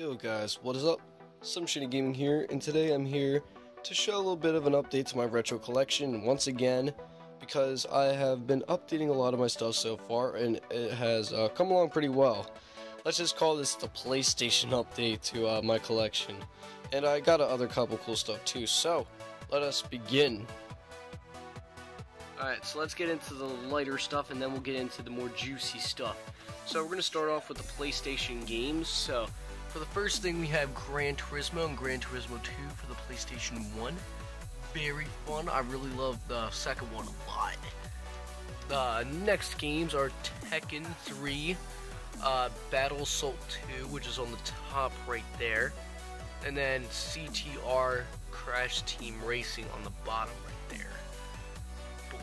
Yo guys, what is up? Slimshaynee Gaming here, and today I'm here to show a little bit of an update to my retro collection once again, because I have been updating a lot of my stuff so far, and it has come along pretty well. Let's just call this the PlayStation update to my collection, and I got other couple cool stuff too, so let us begin. Alright, so let's get into the lighter stuff, and then we'll get into the more juicy stuff. So we're going to start off with the PlayStation games. So for the first thing, we have Gran Turismo and Gran Turismo 2 for the PlayStation 1. Very fun. I really love the second one a lot. The next games are Tekken 3, Battle Assault 2, which is on the top right there, and then CTR Crash Team Racing on the bottom right there. Boom.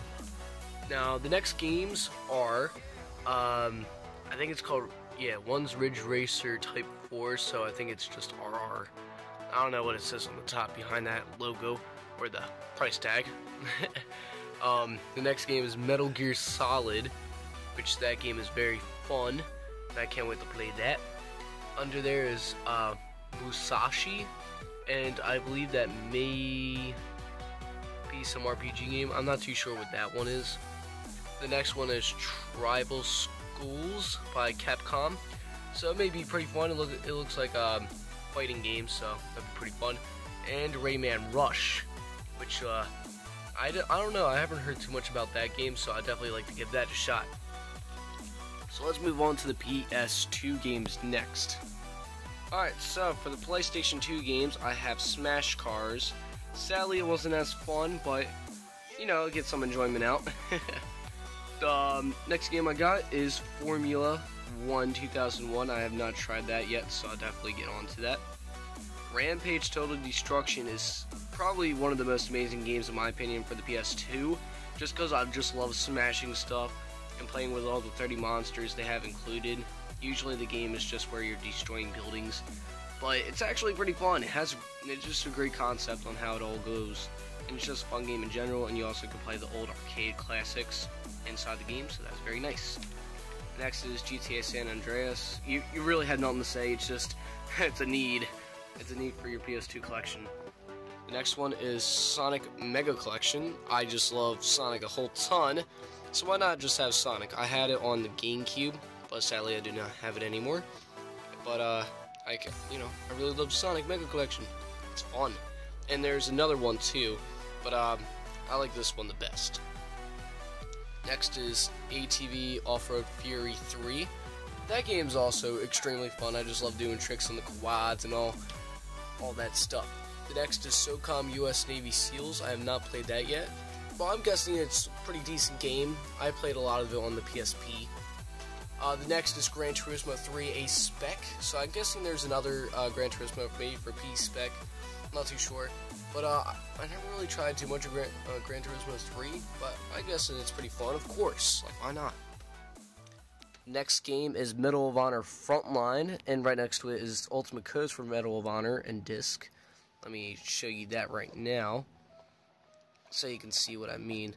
Now the next games are I think it's called, one's Ridge Racer Type 4, so I think it's just RR. I don't know what it says on the top behind that logo, or the price tag. The next game is Metal Gear Solid, which that game is very fun, and I can't wait to play that. Under there is Musashi, and I believe that may be some RPG game. I'm not too sure what that one is. The next one is Tribal Schools by Capcom, so it may be pretty fun. It looks like a fighting game, so that'd be pretty fun. And Rayman Rush, which I don't know, I haven't heard too much about that game, so I'd definitely like to give that a shot. So let's move on to the PS2 games next. Alright, so for the PlayStation 2 games, I have Smash Cars. Sadly, it wasn't as fun, but you know, get some enjoyment out. The next game I got is Formula 1 2001. I have not tried that yet, so I'll definitely get on to that. Rampage Total Destruction is probably one of the most amazing games in my opinion for the PS2, just because I just love smashing stuff and playing with all the 30 monsters they have included. Usually the game is just where you're destroying buildings, but it's actually pretty fun. It's just a great concept on how it all goes, and it's just a fun game in general, and you also can play the old arcade classics inside the game, so that's very nice. Next is GTA San Andreas. You really had nothing to say, it's just, it's a need for your PS2 collection. The next one is Sonic Mega Collection. I just love Sonic a whole ton, so why not just have Sonic? I had it on the GameCube, but sadly I do not have it anymore. But I really love Sonic Mega Collection. It's fun. And there's another one too, but I like this one the best. Next is ATV Off-Road Fury 3. That game's also extremely fun. I just love doing tricks on the quads and all that stuff. The next is SOCOM US Navy SEALs. I have not played that yet, but I'm guessing it's a pretty decent game. I played a lot of it on the PSP. The next is Gran Turismo 3 A Spec. So I'm guessing there's another Gran Turismo made for P Spec. I'm not too sure. But I never really tried too much of Gran Turismo 3, but I guess it's pretty fun, of course. Like, why not? Next game is Medal of Honor Frontline, and right next to it is Ultimate Codes for Medal of Honor and disc. Let me show you that right now, so you can see what I mean.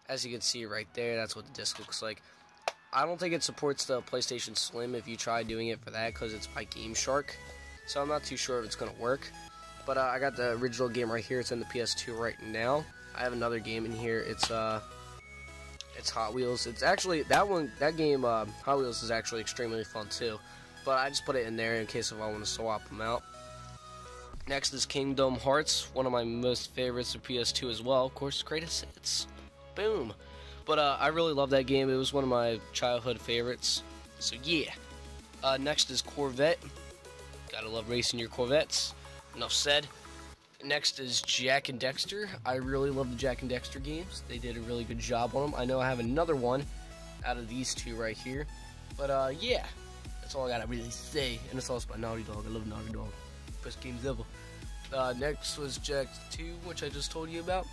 As you can see right there, that's what the disc looks like. I don't think it supports the PlayStation Slim if you try doing it for that, because it's by GameShark, so I'm not too sure if it's going to work. But I got the original game right here. It's in the PS2 right now. I have another game in here. It's Hot Wheels. It's actually that game Hot Wheels is actually extremely fun too. But I just put it in there in case if I want to swap them out. Next is Kingdom Hearts, one of my most favorites of PS2 as well. Of course, greatest hits. Boom. But I really love that game. It was one of my childhood favorites. So yeah. Next is Corvette. Gotta love racing your Corvettes. Enough said. Next is Jak and Daxter. I really love the Jak and Daxter games. They did a really good job on them. I know I have another one out of these two right here. But yeah, that's all I gotta really say. And it's also by Naughty Dog. I love Naughty Dog. Best games ever. Next was Jak 2, which I just told you about.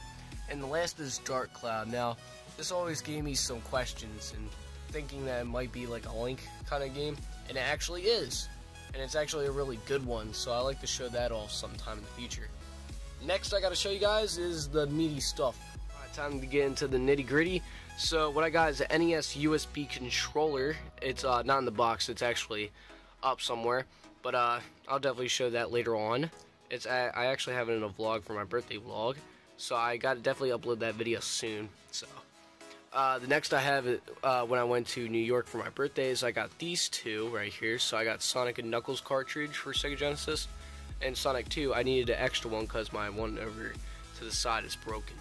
And the last is Dark Cloud. Now, this always gave me some questions and thinking that it might be like a Link kind of game. And it actually is. And it's actually a really good one, so I like to show that off sometime in the future. Next I gotta show you guys is the meaty stuff. Alright, time to get into the nitty gritty. So what I got is an NES USB controller. It's not in the box, it's actually up somewhere, but I'll definitely show that later on. I actually have it in a vlog for my birthday vlog, so I gotta definitely upload that video soon. So the next I have it when I went to New York for my birthday is I got these two right here. So I got Sonic and Knuckles cartridge for Sega Genesis, and Sonic 2. I needed an extra one because my one over to the side is broken.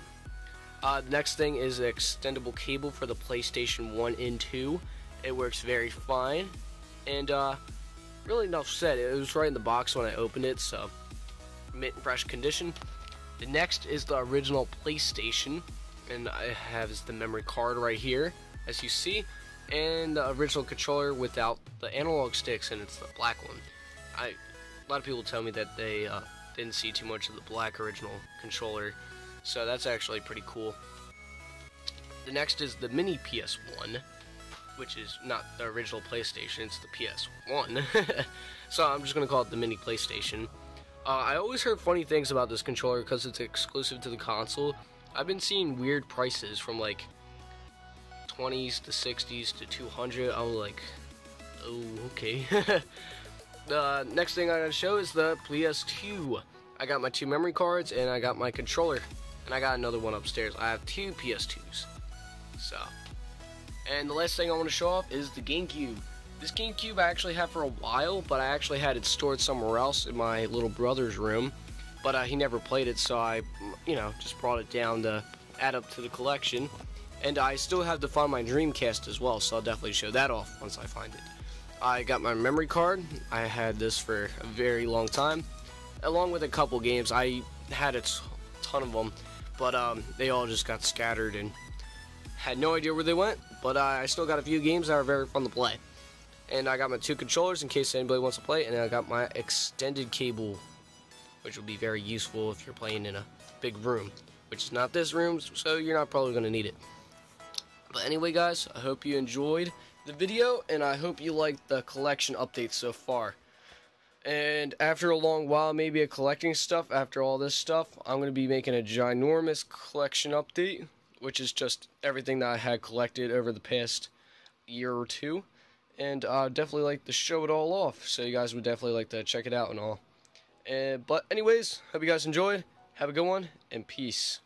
The next thing is an extendable cable for the PlayStation 1 and 2. It works very fine, and really enough said. It was right in the box when I opened it, so mint and fresh condition. The next is the original PlayStation, and I have the memory card right here, as you see, and the original controller without the analog sticks, and it's the black one. A lot of people tell me that they didn't see too much of the black original controller, so that's actually pretty cool. The next is the mini PS1, which is not the original PlayStation, it's the PS1. So I'm just going to call it the mini PlayStation. I always heard funny things about this controller because it's exclusive to the console. I've been seeing weird prices from like 20s to 60s to 200. I'm like, oh, okay. The next thing I gotta show is the PS2. I got my 2 memory cards and I got my controller, and I got another one upstairs. I have 2 PS2s. So, and the last thing I want to show off is the GameCube. This GameCube I actually had for a while, but I actually had it stored somewhere else in my little brother's room. But he never played it, so I, just brought it down to add up to the collection. And I still have to find my Dreamcast as well, so I'll definitely show that off once I find it. I got my memory card. I had this for a very long time, along with a couple games. I had a ton of them, but they all just got scattered and had no idea where they went. But I still got a few games that are very fun to play. And I got my 2 controllers in case anybody wants to play, and then I got my extended cable, which will be very useful if you're playing in a big room, which is not this room, so you're not probably going to need it. But anyway, guys, I hope you enjoyed the video, and I hope you liked the collection updates so far. And after a long while, maybe of collecting stuff, after all this stuff, I'm going to be making a ginormous collection update, which is just everything that I had collected over the past year or two. And I'd definitely like to show it all off, so you guys would definitely like to check it out and all. But anyways, hope you guys enjoyed. Have a good one, and peace.